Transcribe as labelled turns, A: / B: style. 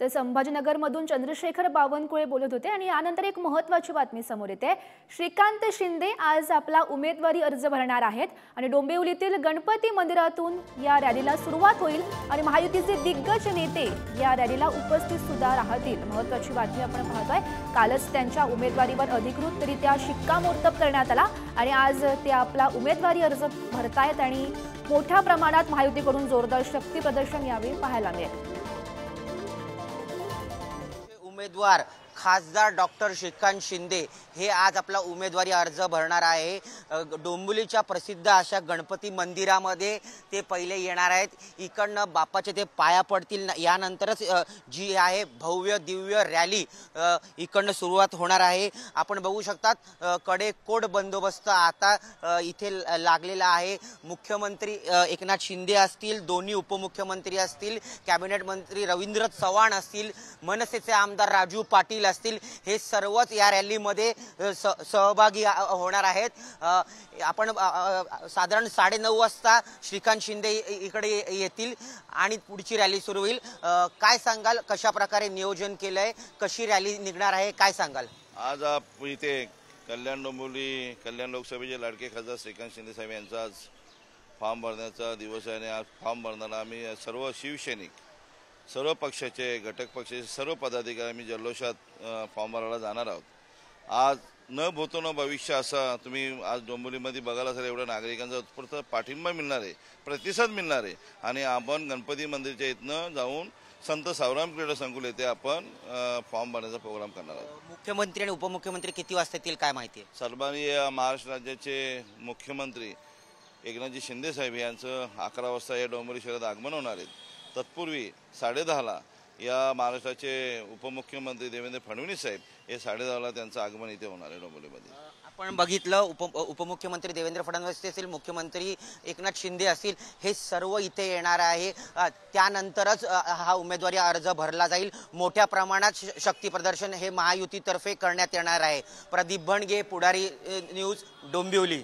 A: तर संभाजीनगरमधून चंद्रशेखर बावनकुळे बोलत होते आणि यानंतर एक महत्त्वाची बातमी समोर येते। श्रीकांत शिंदे आज आपला उमेदवारी अर्ज भरणार आहेत आणि डोंबिवलीतील गणपती मंदिरातून या रॅलीला सुरुवात होईल आणि महायुतीचे दिग्गज नेते या रॅलीला उपस्थित सुद्धा राहतील। महत्त्वाची बातमी आपण पाहतोय। कालच त्यांच्या उमेदवारीवर अधिकृतरित्या शिक्कामोर्तब करण्यात आला आणि आज ते आपला उमेदवारी अर्ज भरतायत आणि मोठ्या प्रमाणात महायुतीकडून जोरदार शक्ती प्रदर्शन यावेळी पाहायला मिळेल।
B: उमेदवार खासदार डॉक्टर श्रीकांत शिंदे हे आज आपला उमेदवारी अर्ज भरणार आहे। डोंबिवलीच्या प्रसिद्ध अशा गणपती मंदिरामध्ये ते पहिले येणार आहेत। इकडनं बाप्पाचे ते पाया पडतील। यानंतरच जी आहे भव्य दिव्य रॅली इकडनं सुरुवात होणार आहे। आपण बघू शकतात कडेकोट बंदोबस्त आता इथे लागलेला आहे। मुख्यमंत्री एकनाथ शिंदे असतील, दोन्ही उपमुख्यमंत्री असतील, कॅबिनेट मंत्री रवींद्र चव्हाण असतील, मनसेचे आमदार राजू पाटील असतील, हे सर्वच या रॅलीमध्ये सहभागी होणार आहेत। आपण साधारण 9:30 वाजता श्रीकांत शिंदे इकडे येतील आणि पुढची रॅली सुरू होईल। काय सांगाल, कशा प्रकारे नियोजन केलंय, कशी रॅली निघणार आहे, काय सांगाल?
C: आज इथे कल्याण डोंबिवली कल्याण लोकसभेचे लाडके खासदार श्रीकांत शिंदे साहेब यांचा आज फॉर्म भरण्याचा दिवस आहे आणि आज फॉर्म भरताना आम्ही सर्व शिवसैनिक, सर्व पक्षाचे, घटक पक्षाचे सर्व पदाधिकारी आम्ही जल्लोषात फॉर्म भरायला जाणार आहोत। आज न भूतो न भविष्य असं तुम्ही आज डोंबिवलीमध्ये बघायला असेल, एवढ्या नागरिकांचा उत्स्फूर्त पाठिंबा मिळणार आहे, प्रतिसाद मिळणार आहे आणि आपण गणपती मंदिरच्या इथनं जाऊन संत सावराम क्रीडा संकुल येथे आपण फॉर्म भरण्याचा प्रोग्राम करणार आहोत।
B: मुख्यमंत्री आणि उपमुख्यमंत्री किती वाजता येतील काय माहिती आहे?
C: सन्माननीय महाराष्ट्र राज्याचे मुख्यमंत्री एकनाथजी शिंदे साहेब यांचं 11 वाजता या डोंबिवली शहरात आगमन होणार आहे। तत्पूर्वी 10:30ला या महाराष्ट्राचे उपमुख्यमंत्री देवेंद्र फडणवीस साहेब हे 10:30ला त्यांचं आगमन इथे होणार आहे डोंबिवलीमध्ये।
B: आपण बघितलं उपमुख्यमंत्री देवेंद्र फडणवीस असतील, मुख्यमंत्री एकनाथ शिंदे असतील, हे सर्व इथे येणार आहे। त्यानंतरच हा उमेदवारी अर्ज भरला जाईल। मोठ्या प्रमाणात शक्ती प्रदर्शन हे महायुतीतर्फे करण्यात येणार आहे। प्रदीप भणगे, पुढारी न्यूज, डोंबिवली।